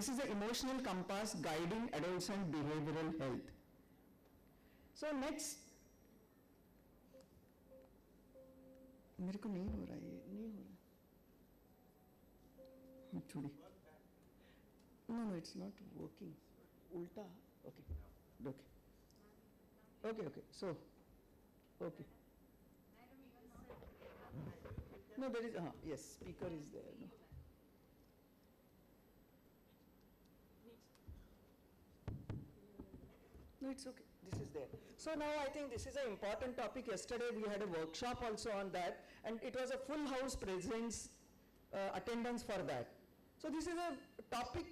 this is the emotional compass guiding adolescent behavioral health. So next, मेरे को नहीं हो रहा है, नहीं हो रहा छोड़ी. No, it's not working. Ulta. Okay. So, okay. No, there is. Yes, speaker is there. No, it's okay. This is there. So now I think this is an important topic. Yesterday we had a workshop also on that, and it was a full house presence attendance for that. So this is a topic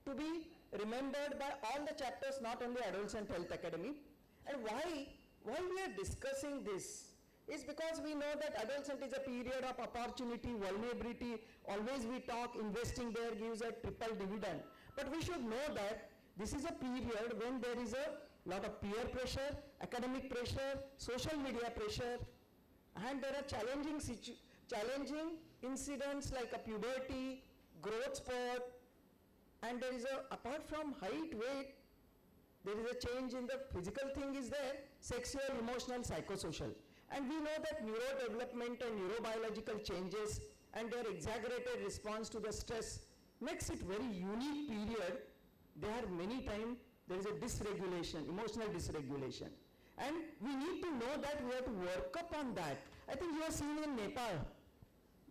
to be remembered by all the chapters, not only Adolescent Health Academy. And why we are discussing this is because we know that adolescent is a period of opportunity, vulnerability. Always we talk investing there gives a triple dividend. But we should know that this is a period when there is a lot of peer pressure, academic pressure, social media pressure, and there are challenging incidents like a puberty, growth spurt, and there is apart from height, weight, there is a change in the physical thing is there, sexual, emotional, psychosocial. And we know that neurodevelopment and neurobiological changes and their exaggerated response to the stress makes it very unique period. There are many times there is a dysregulation, emotional dysregulation. And we need to know that we have to work upon that. I think you have seen in Nepal,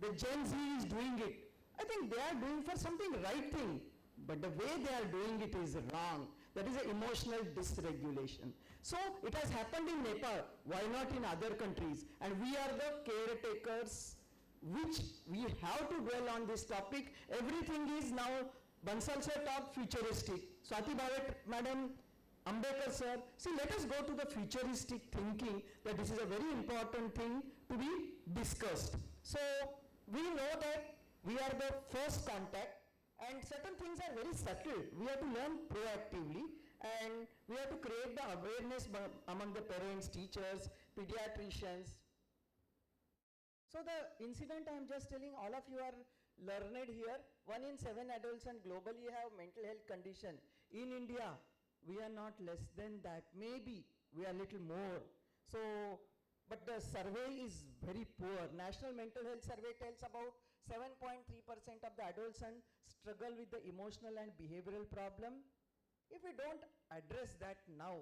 the Gen Z is doing it. I think they are doing for something right thing, but the way they are doing it is wrong. That is an emotional dysregulation. So it has happened in Nepal, why not in other countries? And we are the caretakers, which we have to dwell on this topic. Everything is now, Bansal sir talked futuristic, Swati Bhavet madam, Ambedkar sir. See, let us go to the futuristic thinking that this is a very important thing to be discussed. So we know that we are the first contact, and certain things are very subtle. We have to learn proactively, and we have to create the awareness among the parents, teachers, pediatricians. So the incident I am just telling, all of you are learned here. 1 in 7 adolescents globally have mental health condition. In India, we are not less than that. Maybe we are a little more. So, but the survey is very poor. National Mental Health Survey tells about 7.3% of the adolescents struggle with the emotional and behavioral problem. If we don't address that now,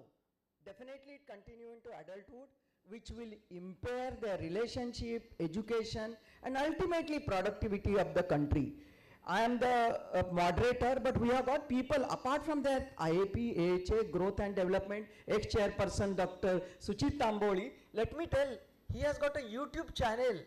definitely it continue into adulthood, which will impair their relationship, education, and ultimately productivity of the country. I am the moderator, but we have got people apart from that IAP, AHA, Growth and Development, ex-chairperson Dr. Suchit Tamboli. Let me tell, he has got a YouTube channel,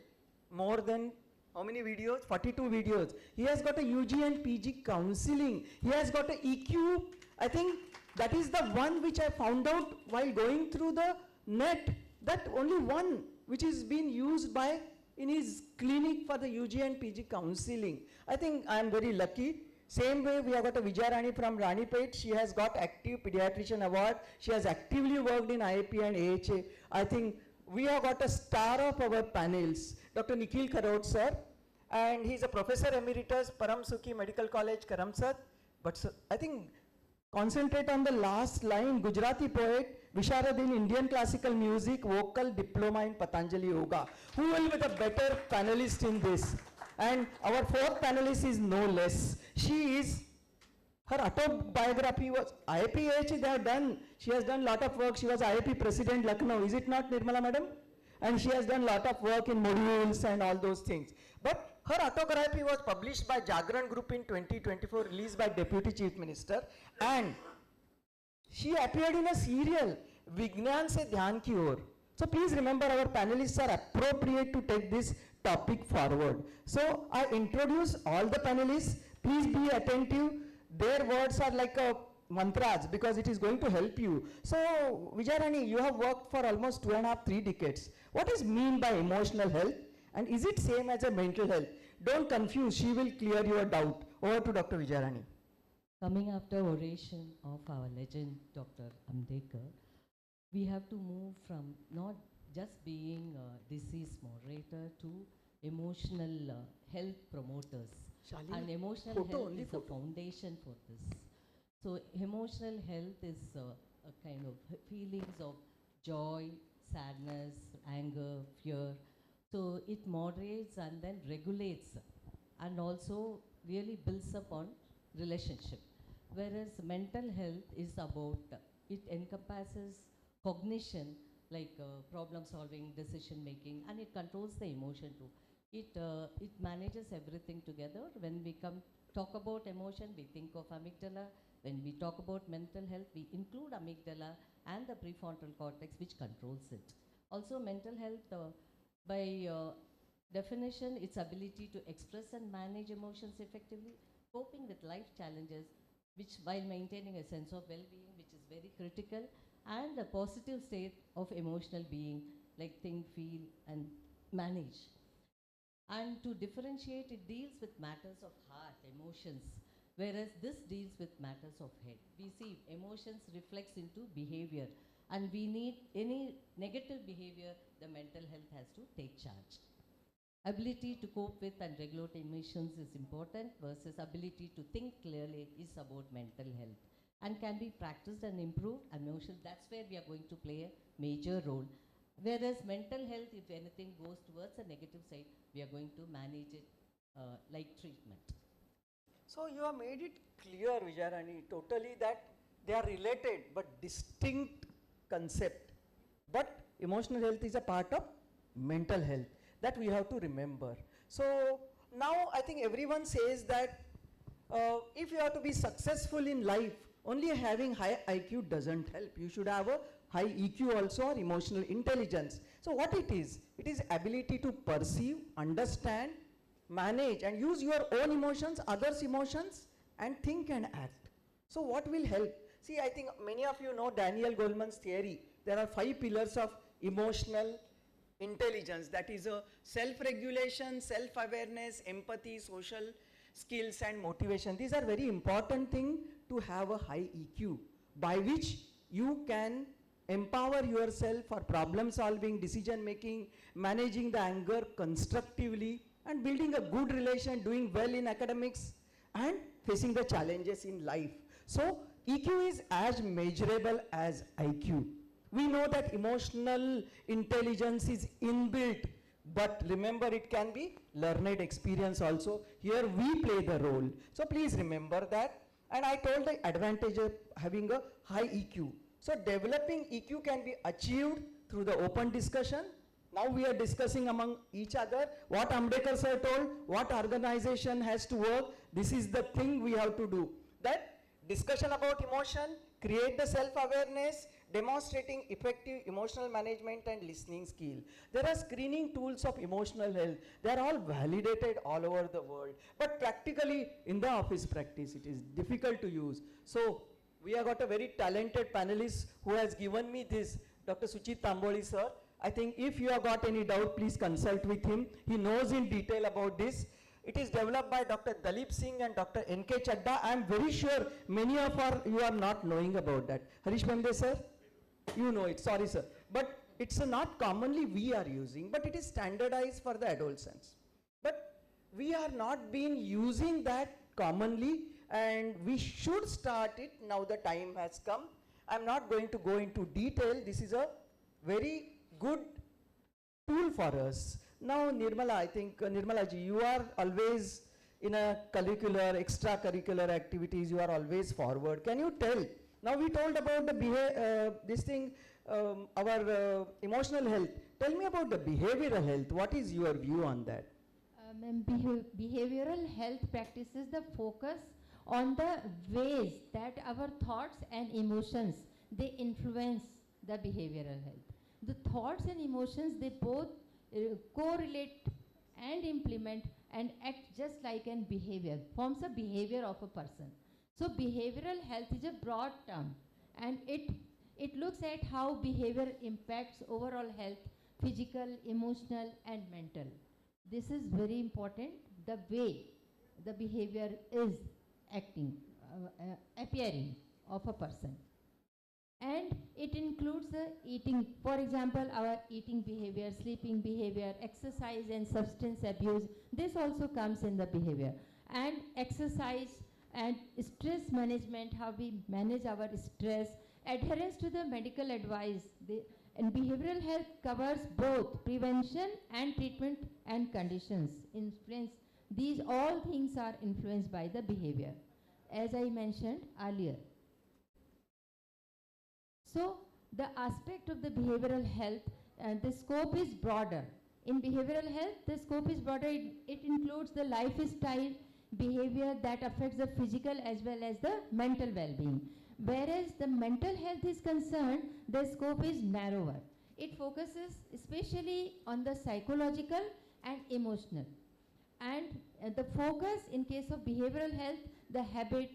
more than how many videos? 42 videos. He has got a UG and PG counseling. He has got a EQ. I think that is the one which I found out while going through the net, that only one which is being used by in his clinic for the UG and PG counseling. I think I am very lucky. Same way we have got a Vijay Rani from Ranipet. She has got active pediatrician award. She has actively worked in IAP and AHA. I think we have got a star of our panels, Dr. Nikhil Karot sir, and he is a professor emeritus, Param Sukhi Medical College, Karamsad. But sir, I think concentrate on the last line, Gujarati poet, Visharad in Indian classical music, vocal diploma in Patanjali Yoga. Who will be the better panelist in this? And our fourth panelist is no less. She is, her autobiography was IAPH, they have done. She has done a lot of work. She was IAP president Lucknow. Is it not, Nirmala madam? And she has done a lot of work in modules and all those things. But her autobiography was published by Jagran Group in 2024, released by Deputy Chief Minister. And she appeared in a serial, Vignan Se Dhyan Ki Or. So please remember, our panelists are appropriate to take this topic forward. So I introduce all the panelists. Please be attentive. Their words are like a mantras because it is going to help you. So Vijay Rani, you have worked for almost 2.5, 3 decades. What is mean by emotional health? And is it same as a mental health? Don't confuse, she will clear your doubt. Over to Dr. Vijay Rani. Coming after oration of our legend, Dr. Ambedkar, we have to move from not just being a disease moderator to emotional health promoters. Shalini, And emotional photo, health only is the photo. foundation for this. So emotional health is a kind of feelings of joy, sadness, anger, fear. So it moderates and then regulates and also really builds upon relationship. Whereas mental health is about, it encompasses cognition like problem solving, decision making, and it controls the emotion too. It manages everything together. When we talk about emotion, we think of amygdala. When we talk about mental health, we include amygdala and the prefrontal cortex, which controls it. Also, mental health, by definition, its ability to express and manage emotions effectively, coping with life challenges, which while maintaining a sense of well-being, which is very critical, and a positive state of emotional being, like think, feel, and manage. And to differentiate, it deals with matters of heart, emotions, whereas this deals with matters of head. We see emotions reflects into behavior, and we need any negative behavior, the mental health has to take charge. Ability to cope with and regulate emotions is important, versus ability to think clearly is about mental health and can be practiced and improved. Emotion, that's where we are going to play a major role. Whereas mental health, if anything goes towards a negative side, we are going to manage it like treatment. So you have made it clear, Vijayarani, totally that they are related but distinct concept. But emotional health is a part of mental health that we have to remember. So now I think everyone says that if you have to be successful in life, only having high IQ doesn't help. You should have a high EQ also, or emotional intelligence. So what it is? It is ability to perceive, understand, manage and use your own emotions, others' emotions, and think and act. So what will help? See, I think many of you know Daniel Goleman's theory. There are 5 pillars of emotional intelligence, that is a self-regulation, self-awareness, empathy, social skills and motivation. These are very important things to have a high EQ, by which you can empower yourself for problem solving, decision making, managing the anger constructively, and building a good relation, doing well in academics, and facing the challenges in life. So EQ is as measurable as IQ. We know that emotional intelligence is inbuilt, but remember, it can be learned experience also. Here we play the role. So please remember that. And I told the advantage of having a high EQ. So developing EQ can be achieved through the open discussion. Now we are discussing among each other what Ambedkar sir told, what organization has to work. This is the thing we have to do. That discussion about emotion, create the self-awareness, demonstrating effective emotional management and listening skill. There are screening tools of emotional health. They are all validated all over the world. But practically, in the office practice, it is difficult to use. So we have got a very talented panelist who has given me this, Dr. Suchit Tamboli sir. I think if you have got any doubt, please consult with him. He knows in detail about this. It is developed by Dr. Dalip Singh and Dr. N.K. Chadda. I am very sure many of you are not knowing about that. Harish Pande sir, you know it, sorry sir. But it's not commonly we are using, but it is standardized for the adolescents. But we are not been using that commonly, and we should start it. Now the time has come. I'm not going to go into detail. This is a very good tool for us. Now Nirmala, I think Nirmala ji, you are always in a curricular, extracurricular activities, you are always forward. Can you tell? Now we told about the this thing, our emotional health. Tell me about the behavioral health. What is your view on that? Behavioral health practices the focus on the ways that our thoughts and emotions, they influence the behavioral health. The thoughts and emotions, they both correlate and implement and act just like an behavior, forms a behavior of a person. So behavioral health is a broad term, and it looks at how behavior impacts overall health, physical, emotional and mental. This is very important, the way the behavior is acting, appearing of a person. And it includes the eating, for example, our eating behavior, sleeping behavior, exercise and substance abuse. This also comes in the behavior. and exercise and stress management, how we manage our stress, adherence to the medical advice. And behavioral health covers both prevention and treatment and conditions. These all things are influenced by the behavior, as I mentioned earlier. So the aspect of the behavioral health, the scope is broader. In behavioral health, the scope is broader. It includes the lifestyle behavior that affects the physical as well as the mental well-being. Whereas the mental health is concerned, the scope is narrower. It focuses especially on the psychological and emotional. And the focus in case of behavioral health, the habit,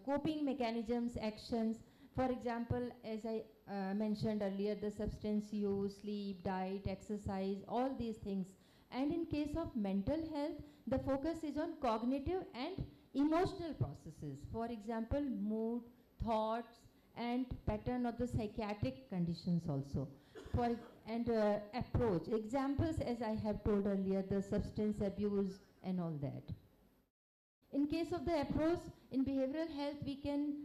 coping mechanisms, actions. For example, as I mentioned earlier, the substance use, sleep, diet, exercise, all these things. And in case of mental health, the focus is on cognitive and emotional processes. For example, mood, thoughts, and pattern of the psychiatric conditions also. Approach. Examples, as I have told earlier, the substance abuse and all that. In case of the approach, in behavioral health, we can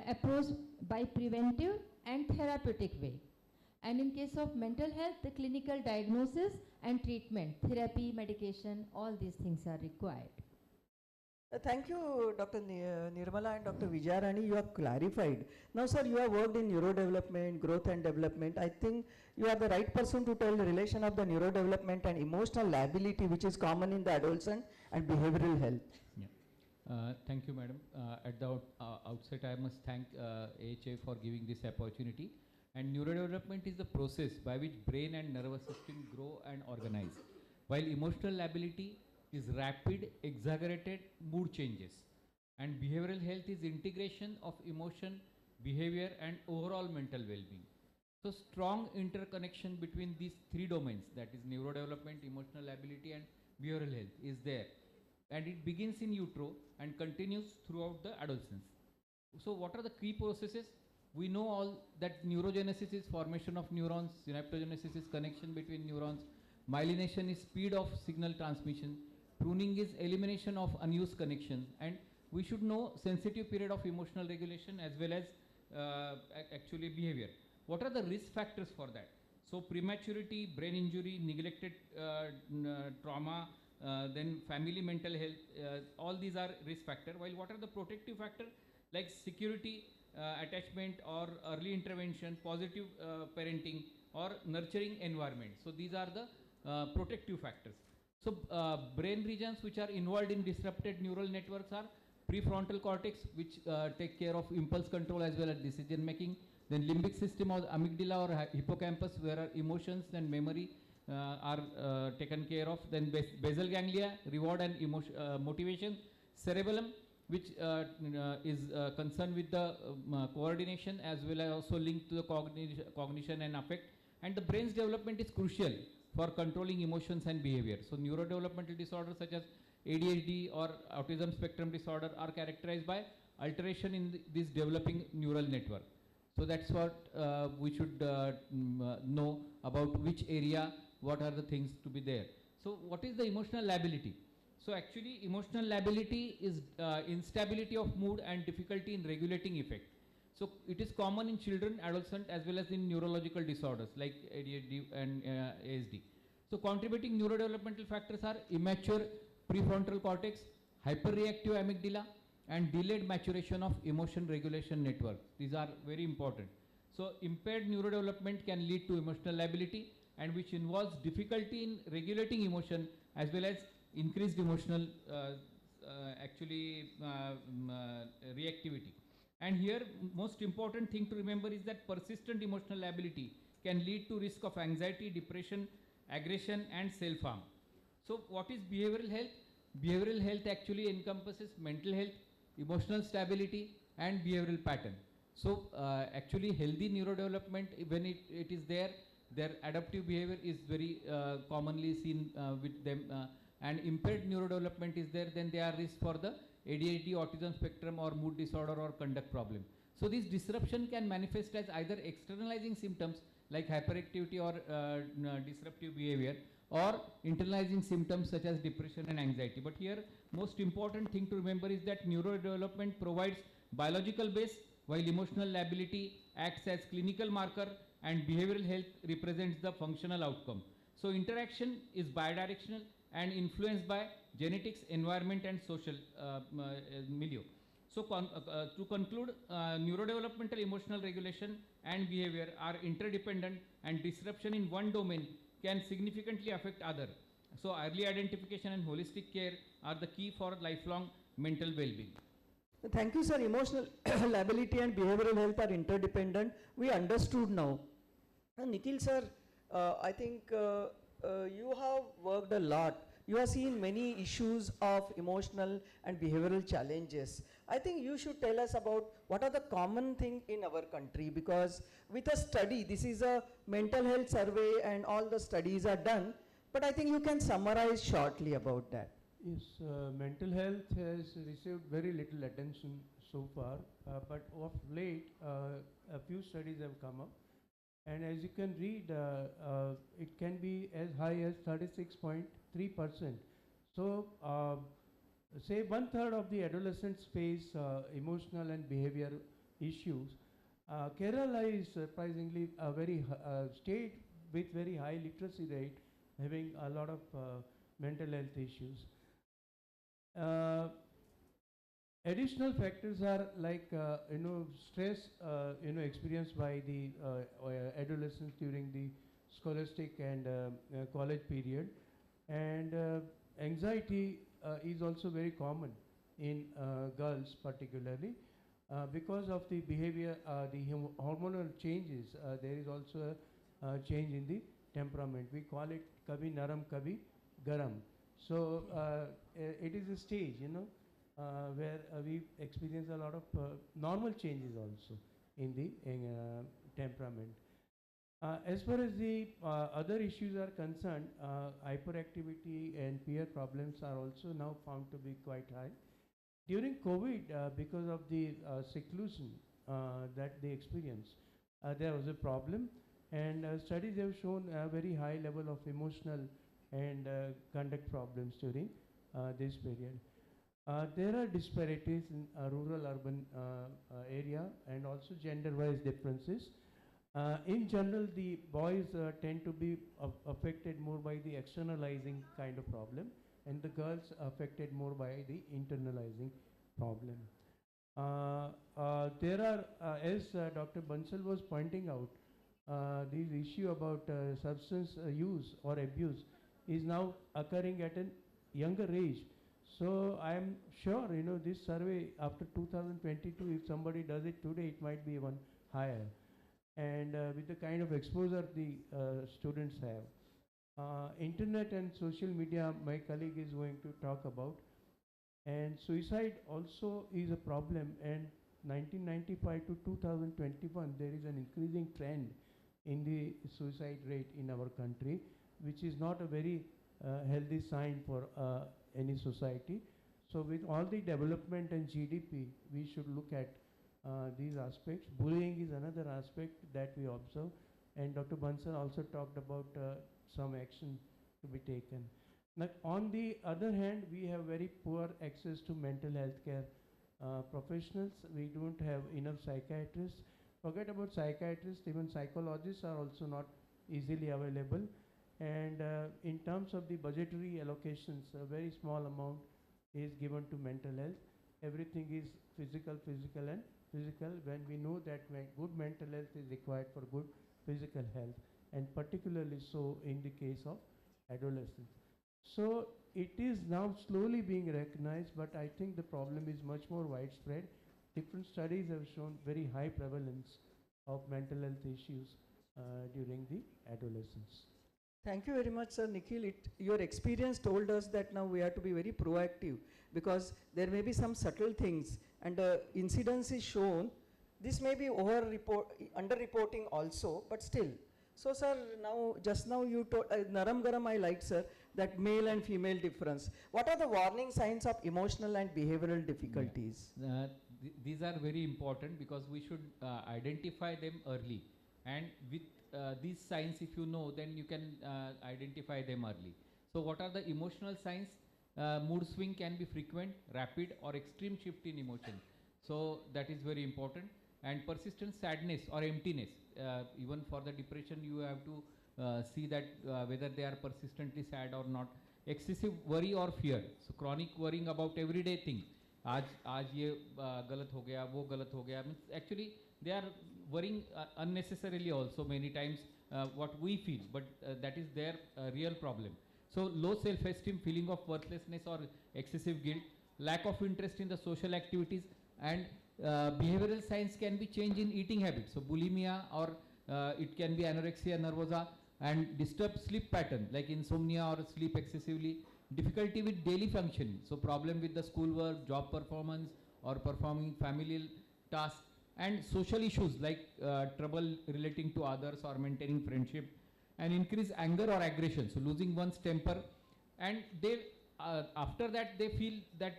approach by preventive and therapeutic way. And in case of mental health, the clinical diagnosis and treatment, therapy, medication, all these things are required. Thank you, Dr. Nirmala and Dr. Vijayarani. You have clarified. Now, sir, you have worked in neurodevelopment, growth and development. I think you are the right person to tell the relation of the neurodevelopment and emotional liability, which is common in the adolescent and behavioral health. Yeah. Thank you, madam. At the outset, I must thank AHA for giving this opportunity. And neurodevelopment is the process by which brain and nervous system grow and organize, while emotional liability is rapid, exaggerated mood changes. And behavioral health is integration of emotion, behavior, and overall mental well-being. So strong interconnection between these three domains, that is neurodevelopment, emotional liability, and behavioral health, is there. And it begins in utero and continues throughout the adolescence. So what are the key processes? We know all that neurogenesis is formation of neurons, synaptogenesis is connection between neurons, myelination is speed of signal transmission, pruning is elimination of unused connection, and we should know sensitive period of emotional regulation as well as actually behavior. What are the risk factors for that? So prematurity, brain injury, neglected trauma, then family mental health, all these are risk factor. While what are the protective factor? Like security, attachment or early intervention, positive parenting or nurturing environment. So these are the protective factors. So brain regions which are involved in disrupted neural networks are prefrontal cortex, which take care of impulse control as well as decision making. Then limbic system or amygdala or hippocampus, where our emotions and memory are taken care of. Then basal ganglia, reward and motivation. Cerebellum, which is concerned with the coordination as well as also linked to the cognition and affect. And the brain's development is crucial for controlling emotions and behavior. So neurodevelopmental disorders such as ADHD or autism spectrum disorder are characterized by alteration in this developing neural network. So that's what we should know about which area, what are the things to be there. So what is the emotional liability? So actually emotional liability is instability of mood and difficulty in regulating effect. So it is common in children, adolescent as well as in neurological disorders like ADHD and ASD. So contributing neurodevelopmental factors are immature prefrontal cortex, hyperreactive amygdala, and delayed maturation of emotion regulation network. These are very important. So impaired neurodevelopment can lead to emotional liability, and which involves difficulty in regulating emotion as well as increased emotional reactivity. And here most important thing to remember is that persistent emotional liability can lead to risk of anxiety, depression, aggression and self-harm. So what is behavioral health? Behavioral health actually encompasses mental health, emotional stability and behavioral pattern. So actually healthy neurodevelopment, when it is there, their adaptive behavior is very commonly seen with them, and impaired neurodevelopment is there, then they are risk for the ADHD, autism spectrum or mood disorder or conduct problem. So this disruption can manifest as either externalizing symptoms like hyperactivity or disruptive behavior, or internalizing symptoms such as depression and anxiety. But here, most important thing to remember is that neurodevelopment provides biological base, while emotional lability acts as clinical marker and behavioral health represents the functional outcome. So interaction is bidirectional and influenced by genetics, environment and social milieu. So to conclude, neurodevelopmental emotional regulation and behavior are interdependent, and disruption in one domain can significantly affect other. So early identification and holistic care are the key for lifelong mental well-being. Thank you, sir. Emotional lability and behavioral health are interdependent. We understood now. Nikhil, sir, I think you have worked a lot. You have seen many issues of emotional and behavioral challenges. I think you should tell us about what are the common thing in our country, because with a study, this is a mental health survey and all the studies are done, but I think you can summarize shortly about that. Yes, mental health has received very little attention so far, but of late, a few studies have come up, and as you can read, it can be as high as 36.3%. So, say 1/3 of the adolescents face emotional and behavior issues. Kerala is surprisingly a very state with very high literacy rate, having a lot of mental health issues. Additional factors are like stress experienced by the adolescents during the scholastic and college period, and anxiety is also very common in girls particularly because of the behavior, the hormonal changes. There is also a change in the temperament. We call it kabhi naram kabhi garam. So it is a stage, where we experience a lot of normal changes also in the temperament. As far as the other issues are concerned, hyperactivity and peer problems are also now found to be quite high. During COVID, because of the seclusion that they experienced, there was a problem, and studies have shown a very high level of emotional and conduct problems during this period. There are disparities in rural-urban area and also gender-wise differences. In general, the boys tend to be affected more by the externalizing kind of problem, and the girls affected more by the internalizing problem. There are, as Dr. Bansal was pointing out, this issue about substance use or abuse is now occurring at a younger age. So I am sure, this survey after 2022, if somebody does it today, it might be even higher. And with the kind of exposure the students have. Internet and social media, my colleague is going to talk about. And suicide also is a problem, and 1995 to 2021, there is an increasing trend in the suicide rate in our country, which is not a very healthy sign for any society. So with all the development and GDP, we should look at these aspects. Bullying is another aspect that we observe, and Dr. Bansal also talked about some action to be taken. Now, on the other hand, we have very poor access to mental health care professionals. We don't have enough psychiatrists. Forget about psychiatrists, even psychologists are also not easily available. And in terms of the budgetary allocations, a very small amount is given to mental health. Everything is physical, and physical, when we know that good mental health is required for good physical health, and particularly so in the case of adolescents. So it is now slowly being recognized, but I think the problem is much more widespread. Different studies have shown very high prevalence of mental health issues during the adolescence. Thank you very much, sir. Nikhil, your experience told us that now we have to be very proactive, because there may be some subtle things, and incidence is shown. This may be under-reporting also, but still. So, sir, just now you told, Naram Garam I liked, sir, that male and female difference. What are the warning signs of emotional and behavioral difficulties? These are very important because we should identify them early And with these signs, if you know, then you can identify them early. So what are the emotional signs? Mood swing can be frequent, rapid or extreme shift in emotion. So that is very important. And persistent sadness or emptiness. Even for the depression, you have to see that whether they are persistently sad or not. Excessive worry or fear. So chronic worrying about everyday thing. आज ये गलत हो गया, वो गलत हो गया. Means actually they are worrying unnecessarily also many times what we feel, but that is their real problem. So low self-esteem, feeling of worthlessness or excessive guilt, lack of interest in the social activities, and behavioral signs can be change in eating habits. So bulimia or it can be anorexia nervosa, and disturbed sleep pattern like insomnia or sleep excessively, difficulty with daily functioning. So problem with the schoolwork, job performance or performing familial tasks, and social issues like trouble relating to others or maintaining friendship, and increase anger or aggression, so losing one's temper. And they after that they feel that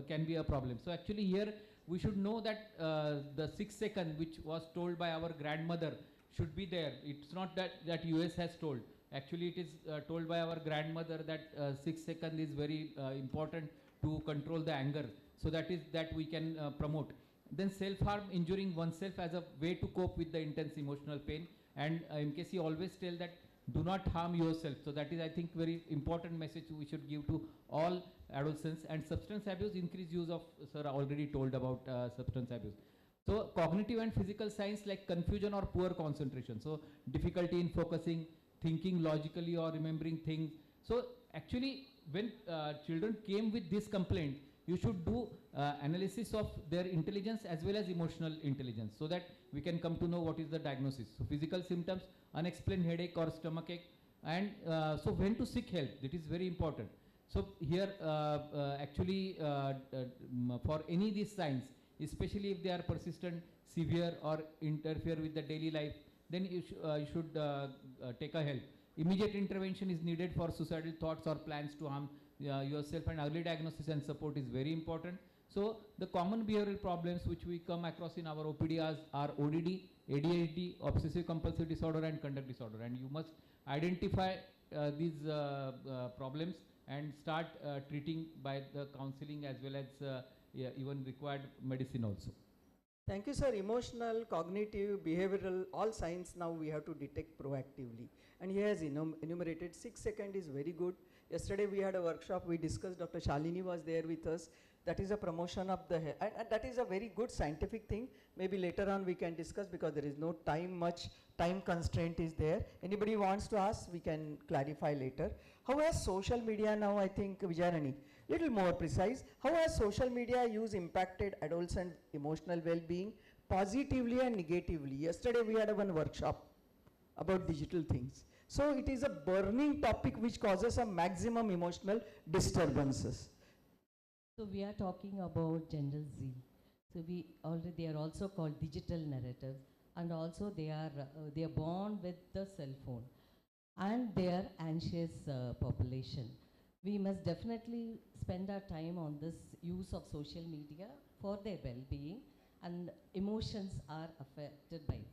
can be a problem. So actually here we should know that the 6 second which was told by our grandmother should be there. It's not that US has told. Actually it is told by our grandmother that 6 second is very important to control the anger. So that is that we can promote. Then self-harm, injuring oneself as a way to cope with the intense emotional pain. And MKC always tell that do not harm yourself. So that is, I think, very important message we should give to all adolescents. And substance abuse, increased use of, sir already told about substance abuse. So cognitive and physical signs like confusion or poor concentration. So difficulty in focusing, thinking logically or remembering things. So actually when children came with this complaint, you should do analysis of their intelligence as well as emotional intelligence, so that we can come to know what is the diagnosis. So physical symptoms, unexplained headache or stomachache, and so when to seek help, that is very important. So here actually for any of these signs, especially if they are persistent, severe or interfere with the daily life, then you should take a help. Immediate intervention is needed for suicidal thoughts or plans to harm yourself, and early diagnosis and support is very important. So the common behavioral problems which we come across in our OPDs are ODD, ADHD, obsessive compulsive disorder and conduct disorder, and you must identify these problems and start treating by the counseling as well as even required medicine also. Thank you, sir. Emotional, cognitive, behavioral, all signs now we have to detect proactively. And he has enumerated 6 seconds is very good. Yesterday we had a workshop, we discussed, Dr. Shalini was there with us. That is a promotion of the and that is a very good scientific thing. Maybe later on we can discuss, because there is no much time constraint is there. Anybody wants to ask, we can clarify later. How has social media now, I think, Vijayarani, little more precise, how has social media use impacted adolescent emotional well-being positively and negatively? Yesterday we had one workshop about digital things. So it is a burning topic which causes a maximum emotional disturbances. So we are talking about Gen Z. So they are also called digital narratives, and also they are born with the cell phone, and they are anxious population. We must definitely spend our time on this use of social media for their well-being, and emotions are affected by it.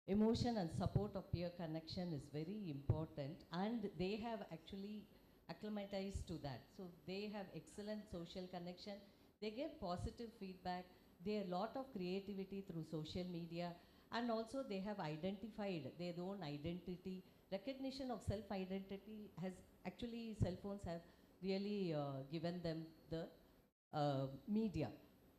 Emotion and support of peer connection is very important, and they have actually acclimatized to that. So they have excellent social connection, they get positive feedback, there are a lot of creativity through social media, and also they have identified their own identity. Recognition of self-identity has actually, cell phones have really given them the media.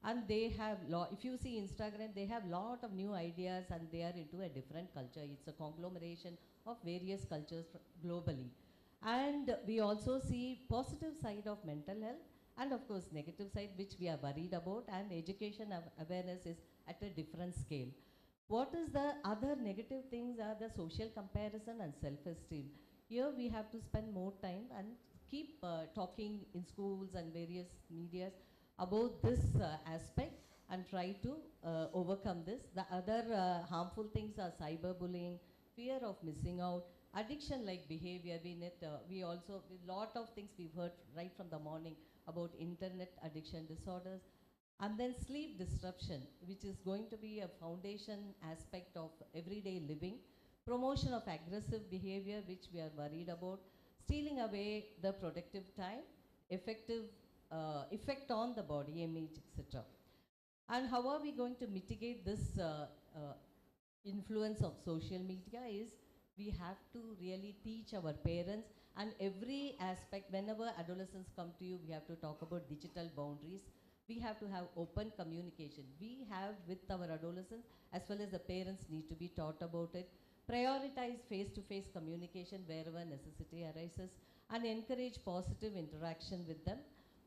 And they have, if you see Instagram, they have lot of new ideas, and they are into a different culture. It's a conglomeration of various cultures globally. And we also see positive side of mental health, and of course negative side which we are worried about, and education awareness is at a different scale. What is the other negative things are the social comparison and self-esteem. Here we have to spend more time and keep talking in schools and various medias about this aspect, and try to overcome this. The other harmful things are cyberbullying, fear of missing out, addiction like behavior. We also, a lot of things we've heard right from the morning about internet addiction disorders, And then sleep disruption, which is going to be a foundation aspect of everyday living, promotion of aggressive behavior, which we are worried about, stealing away the productive time, effect on the body image, etc. And how are we going to mitigate this influence of social media is we have to really teach our parents, and every aspect, whenever adolescents come to you, we have to talk about digital boundaries. We have to have open communication. We have with our adolescents, as well as the parents need to be taught about it. Prioritize face-to-face communication wherever necessity arises, and encourage positive interaction with them.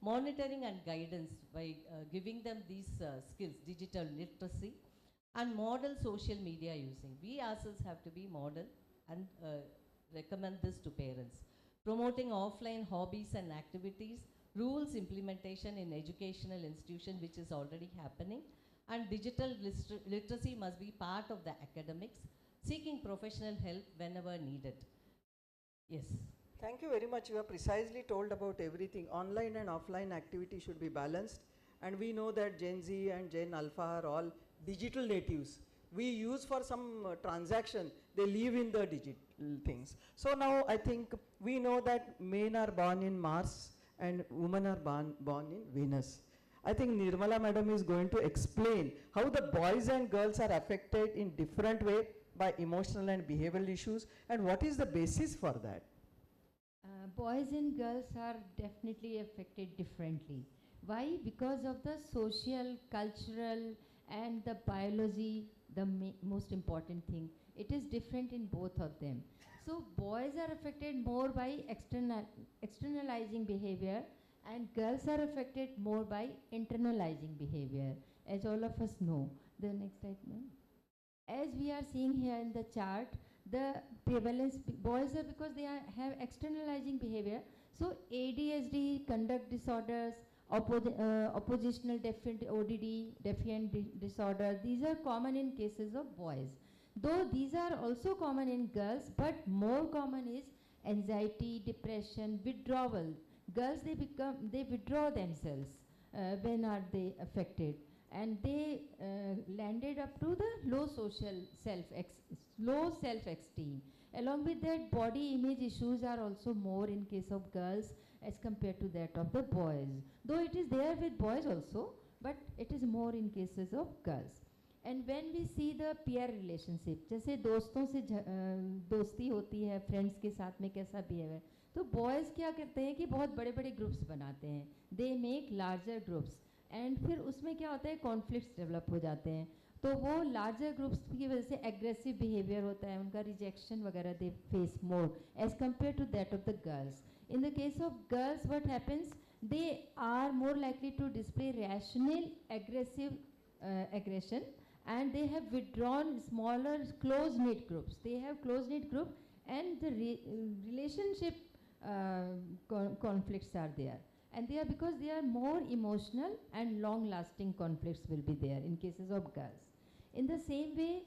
Monitoring and guidance by giving them these skills, digital literacy, and model social media using. We ourselves have to be model and recommend this to parents. Promoting offline hobbies and activities, rules implementation in educational institution, which is already happening, and digital literacy must be part of the academics, seeking professional help whenever needed. Yes. Thank you very much. You have precisely told about everything. Online and offline activity should be balanced. And we know that Gen Z and Gen Alpha are all digital natives. We use for some transaction, they live in the digital things. So now I think we know that men are born in Mars and women are born in Venus. I think Nirmala madam is going to explain how the boys and girls are affected in different way by emotional and behavioral issues, and what is the basis for that. Boys and girls are definitely affected differently. Why? Because of the social, cultural, and the biology, the most important thing. It is different in both of them. So boys are affected more by externalizing behavior, and girls are affected more by internalizing behavior, as all of us know. The next slide, ma'am. As we are seeing here in the chart, the prevalence, boys are because they have externalizing behavior. So ADHD, conduct disorders, oppositional defiant ODD, defiant disorder, these are common in cases of boys. Though these are also common in girls, but more common is anxiety, depression, withdrawal. Girls, they withdraw themselves when are they affected, and they landed up to the low self-esteem. Along with that, body image issues are also more in case of girls as compared to that of the boys. Though it is there with boys also, but it is more in cases of girls. And when we see the peer relationship, जैसे दोस्तों से दोस्ती होती है, friends के साथ में कैसा behave है, तो boys क्या करते हैं कि बहुत बड़े बड़े groups बनाते हैं, they make larger groups, and फिर उसमें क्या होता है, conflicts develop हो जाते हैं, तो वो larger groups की वजह से aggressive behavior होता है, उनका rejection वगैरह they face more as compared to that of the girls. In the case of girls, what happens, they are more likely to display rational aggressive aggression, and they have withdrawn smaller close-knit groups. They have close-knit group, and the relationship conflicts are there. And they are because they are more emotional, and long-lasting conflicts will be there in cases of girls. In the same way,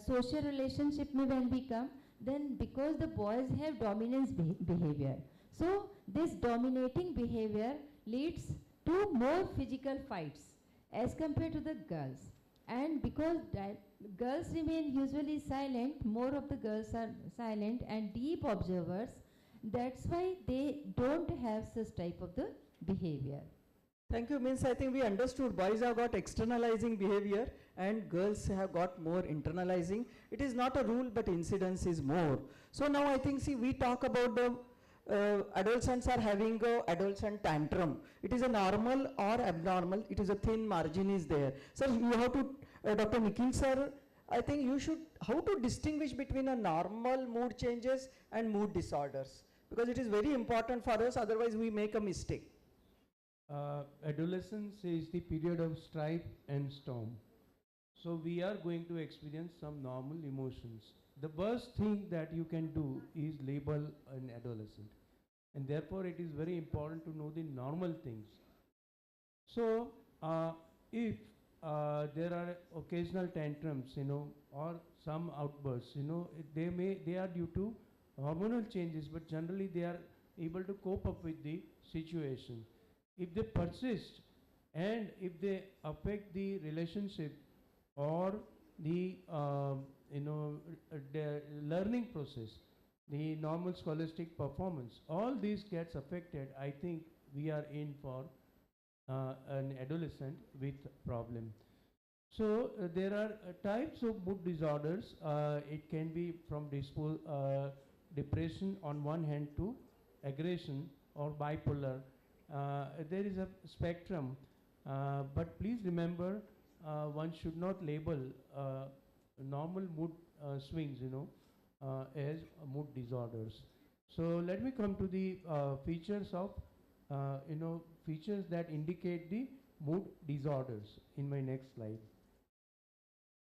social relationship mein when we come, then because the boys have dominance behavior, so this dominating behavior leads to more physical fights as compared to the girls. And because girls remain usually silent, more of the girls are silent and deep observers, that's why they don't have such type of the behavior. Thank you. Means I think we understood boys have got externalizing behavior and girls have got more internalizing. It is not a rule, but incidence is more. So now I think, see, we talk about the adolescents are having a adolescent tantrum. It is a normal or abnormal. It is a thin margin is there. So you have to, Dr. Nikhil sir, I think you should, how to distinguish between a normal mood changes and mood disorders, because it is very important for us, otherwise we make a mistake. Adolescence is the period of strife and storm. So we are going to experience some normal emotions. The worst thing that you can do is label an adolescent, and therefore it is very important to know the normal things. So if there are occasional tantrums, or some outbursts, they are due to hormonal changes, but generally they are able to cope up with the situation. If they persist, and if they affect the relationship or the the learning process, the normal scholastic performance, all these gets affected, I think we are in for an adolescent with problem. So there are types of mood disorders. It can be from depression on one hand to aggression or bipolar. There is a spectrum, but please remember, one should not label normal mood swings, as mood disorders. So let me come to the features of, features that indicate the mood disorders in my next slide.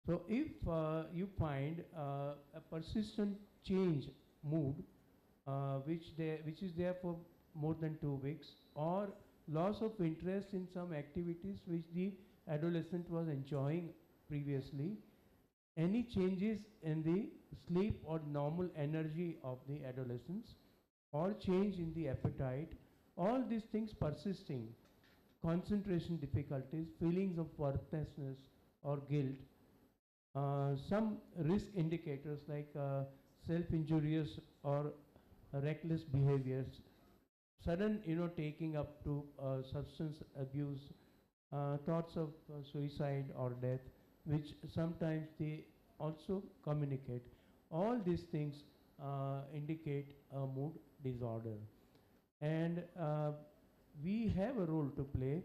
So if you find a persistent change mood, which is there for more than 2 weeks, or loss of interest in some activities which the adolescent was enjoying previously, any changes in the sleep or normal energy of the adolescents, or change in the appetite, all these things persisting, concentration difficulties, feelings of worthlessness or guilt, some risk indicators like self-injurious or reckless behaviors, sudden taking up to substance abuse, thoughts of suicide or death, which sometimes they also communicate. All these things indicate a mood disorder, and we have a role to play.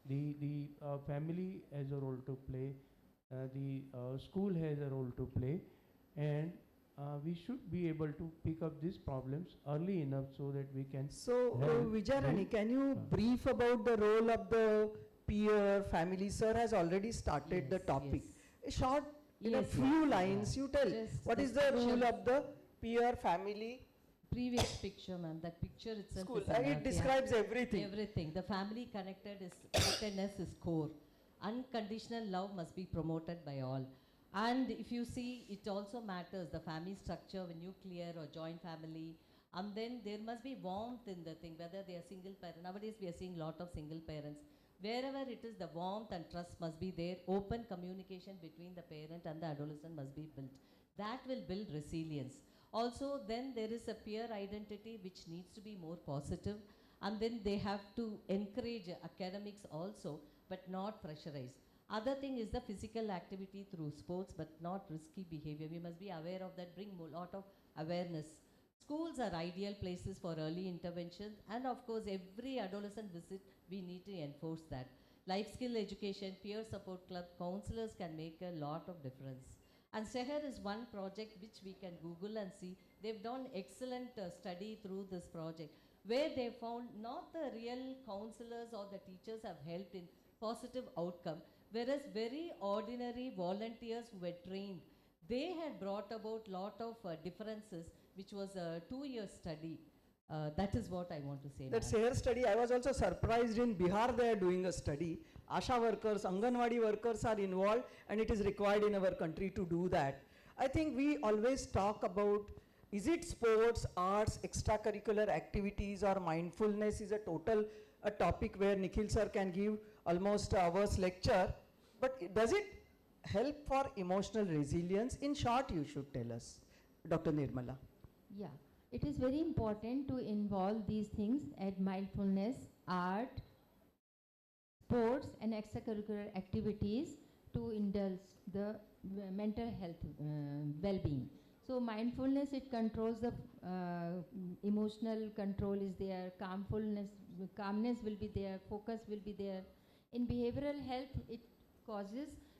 The family has a role to play. The school has a role to play, and we should be able to pick up these problems early enough so that we can. So, help Vijarani, them. can you brief about the role of the peer, family? Sir has already started the Yes, topic. yes. A short, in a Yes, few yes, lines, yeah. you tell Just what the is the picture. role of the peer, family, Previous picture, ma'am, that picture itself school. is enough, It yeah. describes everything. Everything. The family connectedness is core. Unconditional love must be promoted by all. And if you see, it also matters, the family structure, when nuclear or joint family, and then there must be warmth in the thing, whether they are single parent. Nowadays we are seeing lot of single parents. Wherever it is, the warmth and trust must be there. Open communication between the parent and the adolescent must be built. That will build resilience. Also, then there is a peer identity which needs to be more positive, and then they have to encourage academics also, but not pressurize. Other thing is the physical activity through sports, but not risky behavior. We must be aware of that, bring a lot of awareness. Schools are ideal places for early intervention, and of course every adolescent visit we need to enforce that. Life skill education, peer support club, counselors can make a lot of difference. And Seher is one project which we can Google and see. They've done excellent study through this project, where they found not the real counselors or the teachers have helped in positive outcome, whereas very ordinary volunteers who were trained, they had brought about lot of differences, which was a 2-year study. That is what I want to say. That ma'am. SARE study, I was also surprised. In Bihar they are doing a study. Asha workers, Anganwadi workers are involved, and it is required in our country to do that. I think we always talk about, is it sports, arts, extracurricular activities, or mindfulness is a topic where Nikhil sir can give almost hours lecture. But does it help for emotional resilience? In short, you should tell us, Dr. Nirmala. Yeah, it is very important to involve these things at mindfulness, art, sports, and extracurricular activities to indulge the mental health well-being. So mindfulness, it controls the emotional control is there, calmness will be there, focus will be there. In behavioral health, it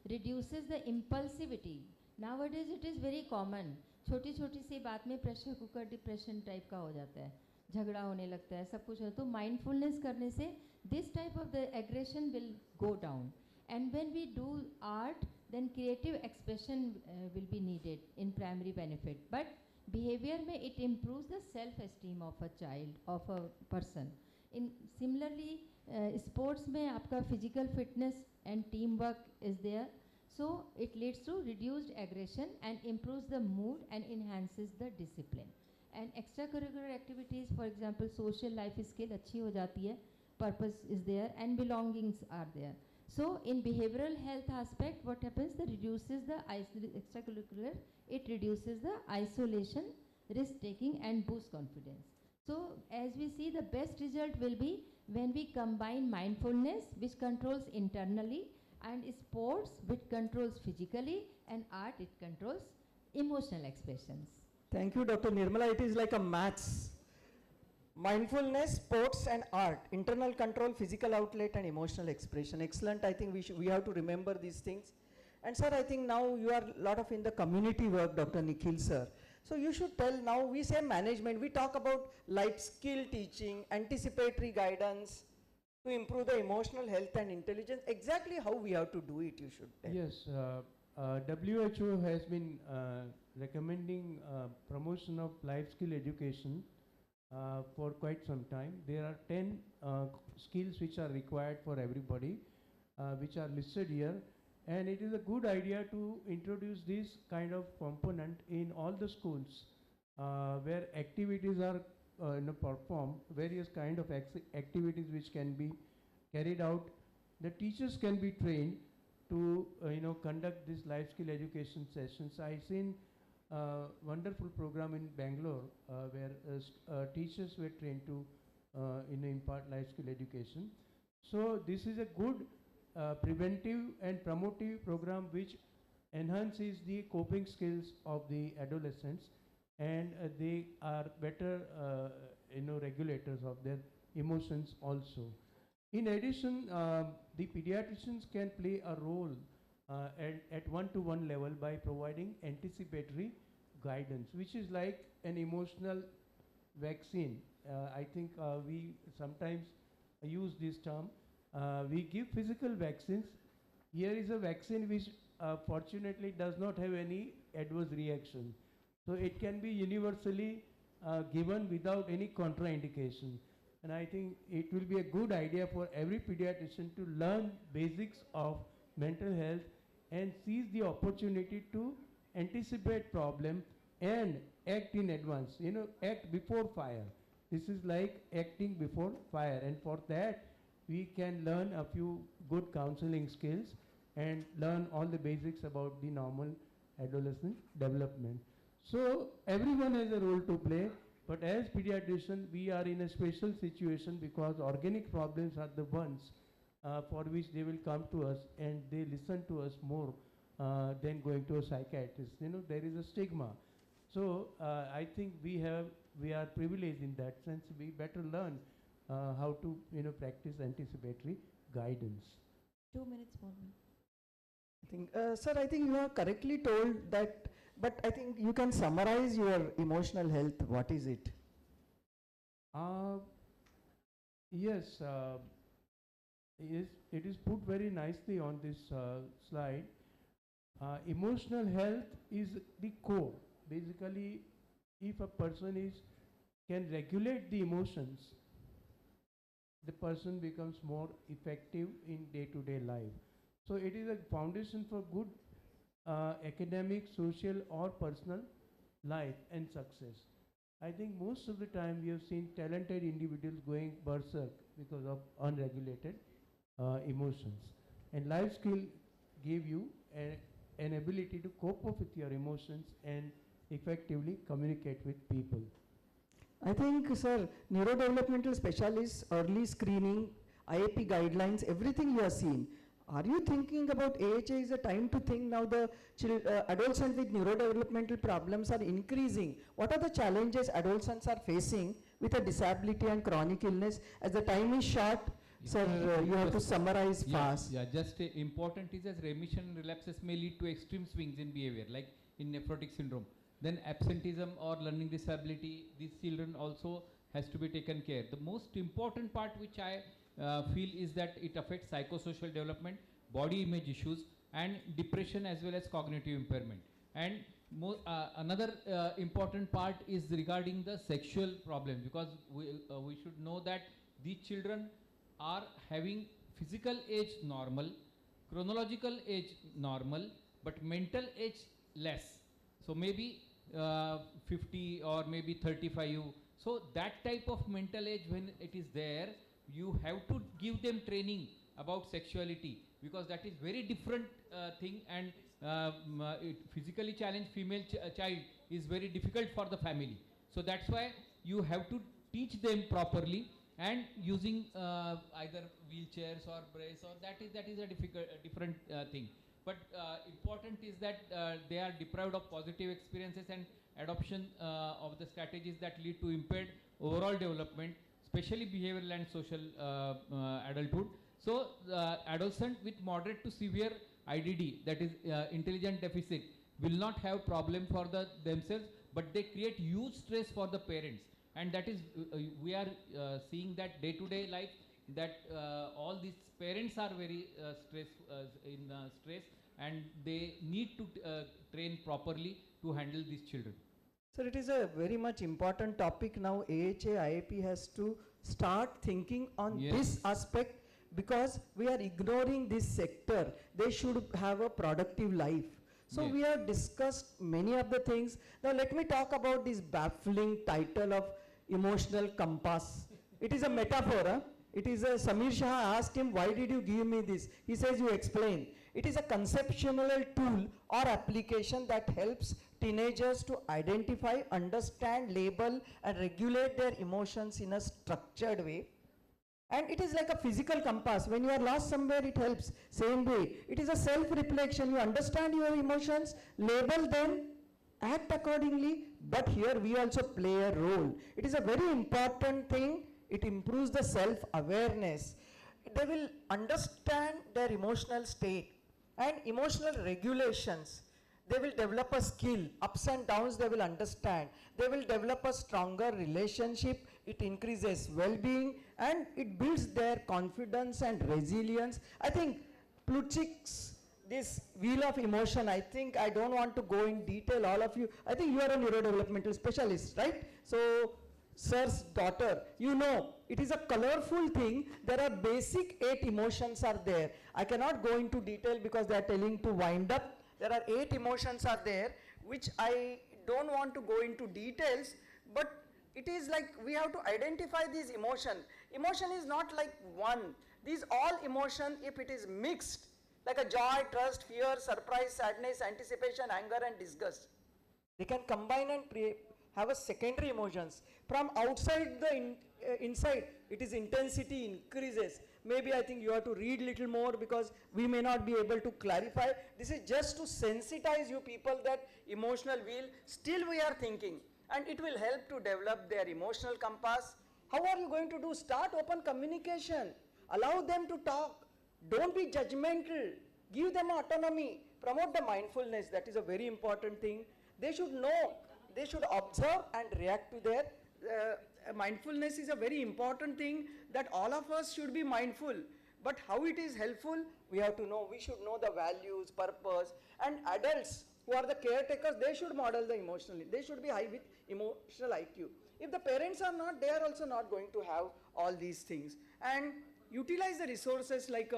reduces the impulsivity. Nowadays it is very common. छोटी छोटी सी बात में pressure cooker depression type का हो जाता है, झगड़ा होने लगता है, सब कुछ हो। तो माइंडफुलनेस करने से this type of the aggression will go down, and when we do art then creative expression will be needed in primary benefit, but behavior में it improves the self esteem of a child, of a person. In similarly sports में आपका physical fitness and teamwork is there, so it leads to reduced aggression and improves the mood and enhances the discipline. And extracurricular activities, for example social life skill अच्छी हो जाती है, purpose is there and belongings are there. So in behavioral health aspect, what happens? That reduces the extracurricular, it reduces the isolation, risk taking and boosts confidence. So as we see, the best result will be when we combine mindfulness, which controls internally, and sports, which controls physically, and art, it controls emotional expressions. Thank you, Dr. Nirmala. It is like a maths. Mindfulness, sports and art, internal control, physical outlet and emotional expression. Excellent. I think we have to remember these things. And sir, I think now you are a lot of in the community work, Dr. Nikhil sir. So you should tell now, we say management, we talk about life skill teaching, anticipatory guidance to improve the emotional health and intelligence. Exactly how we have to do it, you should tell. Yes, WHO has been recommending promotion of life skill education for quite some time. There are 10 skills which are required for everybody, which are listed here. And it is a good idea to introduce this kind of component in all the schools where activities are performed, various kind of activities which can be carried out. The teachers can be trained to conduct this life skill education sessions. I seen wonderful program in Bangalore where teachers were trained to impart life skill education. So this is a good preventive and promotive program which enhances the coping skills of the adolescents, and they are better regulators of their emotions also. In addition, the pediatricians can play a role at one-to-one level by providing anticipatory guidance, which is like an emotional vaccine. I think we sometimes use this term. We give physical vaccines. Here is a vaccine which fortunately does not have any adverse reaction. So it can be universally given without any contraindication. And I think it will be a good idea for every pediatrician to learn basics of mental health and seize the opportunity to anticipate problem and act in advance. Act before fire. This is like acting before fire, and for that we can learn a few good counseling skills and learn all the basics about the normal adolescent development. So everyone has a role to play, but as pediatrician we are in a special situation because organic problems are the ones for which they will come to us and they listen to us more than going to a psychiatrist. There is a stigma. So I think we are privileged in that sense. We better learn how to practice anticipatory guidance. 2 minutes more. I think, sir, I think you have correctly told that, but I think you can summarize your emotional health. What is it? Yes, it is put very nicely on this slide. Emotional health is the core. Basically, if a person can regulate the emotions, the person becomes more effective in day-to-day life. So it is a foundation for good academic, social or personal life and success. I think most of the time we have seen talented individuals going berserk because of unregulated emotions. And life skill give you an ability to cope up with your emotions and effectively communicate with people. I think, sir, neurodevelopmental specialists, early screening, IAP guidelines, everything you have seen. Are you thinking about AHA is a time to think now the adolescents with neurodevelopmental problems are increasing? What are the challenges adolescents are facing with a disability and chronic illness? As the time is short, sir, you have to summarize fast. Yeah, just important is as remission and relapses may lead to extreme swings in behavior, like in nephrotic syndrome. Then absenteeism or learning disability, these children also has to be taken care. The most important part which I feel is that it affects psychosocial development, body image issues and depression as well as cognitive impairment. And another important part is regarding the sexual problems, because we should know that these children are having physical age normal, chronological age normal, but mental age less. So maybe 50 or maybe 35. So that type of mental age, when it is there, you have to give them training about sexuality, because that is very different thing, and physically challenged female child is very difficult for the family. So that's why you have to teach them properly, and using either wheelchairs or brace, or that is a different thing. But important is that they are deprived of positive experiences and adoption of the strategies that lead to impaired overall development, especially behavioral and social adulthood. So adolescent with moderate to severe IDD, that is intelligent deficit, will not have problem for themselves, but they create huge stress for the parents. And that is, we are seeing that day to day life, that all these parents are very stress, and they need to train properly to handle these children. Sir, it is a very much important topic now. AHA, IAP has to start thinking on Yes. this aspect, because we are ignoring this sector. They should have a productive life. So Yes. we have discussed many of the things. Now let me talk about this baffling title of emotional compass. It is a metaphor. Huh? It is a, Samir Shah asked him, why did you give me this? He says, you explain. It is a conceptual tool or application that helps teenagers to identify, understand, label, and regulate their emotions in a structured way. And it is like a physical compass. When you are lost somewhere, it helps. Same way. It is a self-reflection. You understand your emotions, label them, act accordingly. But here we also play a role. It is a very important thing. It improves the self-awareness. They will understand their emotional state and emotional regulations. They will develop a skill. Ups and downs they will understand. They will develop a stronger relationship. It increases well-being and it builds their confidence and resilience. I think Plutchik's this wheel of emotion, I think I don't want to go in detail, all of you. I think you are a neurodevelopmental specialist, right? So, sir's daughter, you know, it is a colorful thing. There are basic 8 emotions are there. I cannot go into detail because they are telling to wind up. There are 8 emotions are there, which I don't want to go into details, but it is like we have to identify these emotion. Emotion is not like one. These all emotion, if it is mixed, like a joy, trust, fear, surprise, sadness, anticipation, anger and disgust, they can combine and have a secondary emotions. From outside the inside, it is intensity increases. Maybe I think you have to read little more because we may not be able to clarify. This is just to sensitize you people that emotional wheel, still we are thinking, and it will help to develop their emotional compass. How are you going to do? Start open communication. Allow them to talk. Don't be judgmental. Give them autonomy. Promote the mindfulness. That is a very important thing. They should know. They should observe and react to their mindfulness is a very important thing, that all of us should be mindful. But how it is helpful, we have to know. We should know the values, purpose, and adults who are the caretakers, they should model the emotional. They should be high with emotional IQ. If the parents are not, they are also not going to have all these things. And utilize the resources like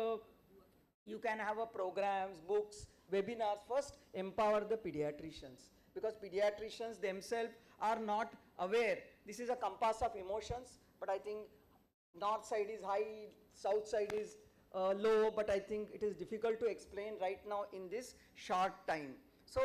you can have a programs, books, webinars. First, empower the pediatricians, because pediatricians themselves are not aware. This is a compass of emotions, but I think north side is high, south side is low, but I think it is difficult to explain right now in this short time. So,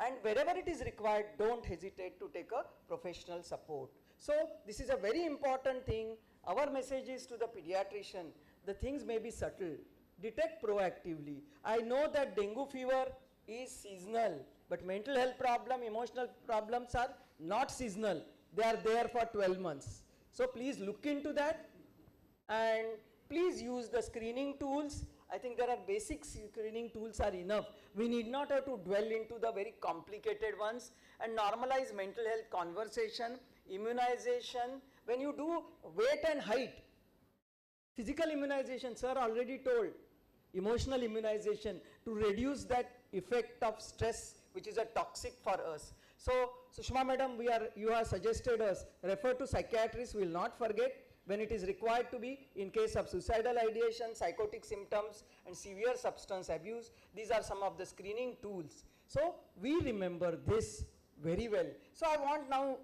and wherever it is required, don't hesitate to take a professional support. So, this is a very important thing. Our message is to the pediatrician, the things may be subtle. Detect proactively. I know that dengue fever is seasonal, but mental health problem, emotional problems are not seasonal. They are there for 12 months. So please look into that and please use the screening tools. I think there are basic screening tools are enough. We need not have to dwell into the very complicated ones, and normalize mental health conversation, immunization. When you do weight and height, physical immunization, sir already told, emotional immunization to reduce that effect of stress which is a toxic for us. So, Sushma madam, you have suggested us, refer to psychiatrists, we will not forget when it is required to be in case of suicidal ideation, psychotic symptoms and severe substance abuse. These are some of the screening tools. So, we remember this very well. So, I want now,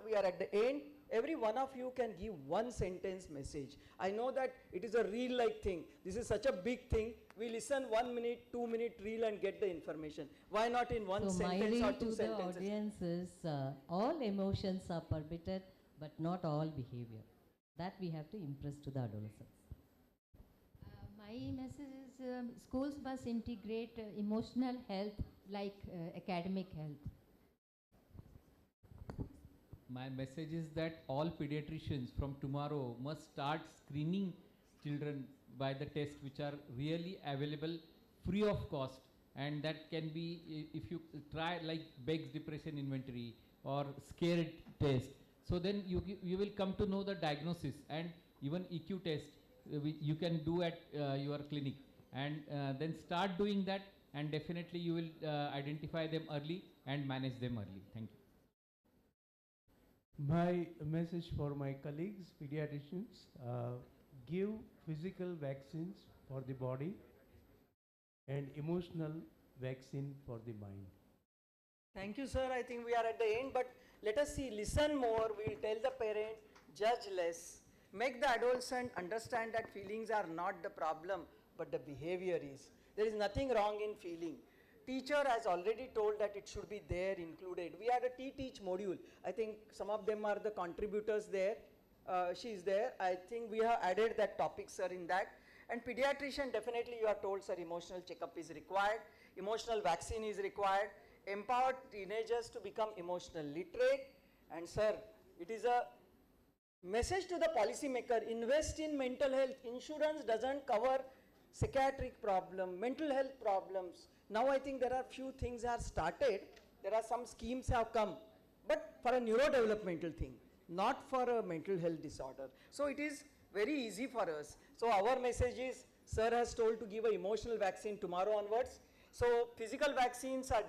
we are at the end. every one of you can give one sentence message. I know that it is a reel-like thing. This is such a big thing. We listen 1 minute, 2 minute reel and get the information. Why not in one So my sentence or reel two to the sentences? audience is all emotions are permitted, but not all behavior. That we have to impress to the adolescents. My message is schools must integrate emotional health like academic health. My message is that all pediatricians from tomorrow must start screening children by the tests which are really available free of cost, and that can be if you try like Begg's depression inventory or scared test. So then you will come to know the diagnosis, and even EQ test you can do at your clinic, and then start doing that, and definitely you will identify them early and manage them early. Thank you. My message for my colleagues, pediatricians, give physical vaccines for the body and emotional vaccine for the mind. Thank you, sir. I think we are at the end, but let us see, listen more. We will tell the parent, judge less. Make the adolescent understand that feelings are not the problem, but the behavior is. There is nothing wrong in feeling. Teacher has already told that it should be there included. We had a Teach module. I think some of them are the contributors there. She is there. I think we have added that topic, sir, in that. And pediatrician, definitely you are told, sir, emotional checkup is required. Emotional vaccine is required. Empower teenagers to become emotional literate. And sir, it is a message to the policymaker, invest in mental health. Insurance doesn't cover psychiatric problem, mental health problems. Now I think there are few things are started. There are some schemes have come, but for a neurodevelopmental thing, not for a mental health disorder. So it is very easy for us. So our message is, sir has told to give an emotional vaccine tomorrow onwards. So physical vaccines are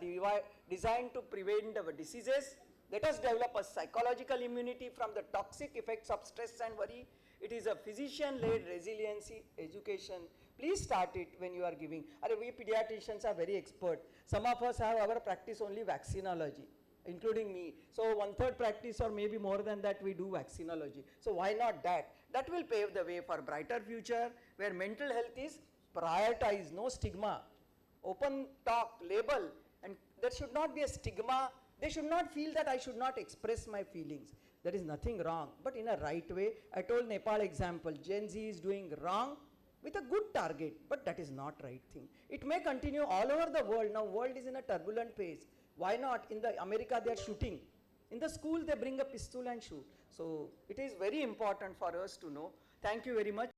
designed to prevent our diseases. Let us develop a psychological immunity from the toxic effects of stress and worry. It is a physician-led resiliency education. Please start it when you are giving. We pediatricians are very expert. Some of us have our practice only vaccinology, including me. So 1/3 practice or maybe more than that we do vaccinology. So why not that? That will pave the way for brighter future where mental health is prioritized, no stigma. Open talk, label, and there should not be a stigma. They should not feel that I should not express my feelings. There is nothing wrong, but in a right way. I told Nepal example, Gen Z is doing wrong with a good target, but that is not right thing. It may continue all over the world. Now world is in a turbulent phase. Why not? In the America they are shooting. In the school they bring a pistol and shoot. So it is very important for us to know. Thank you very much.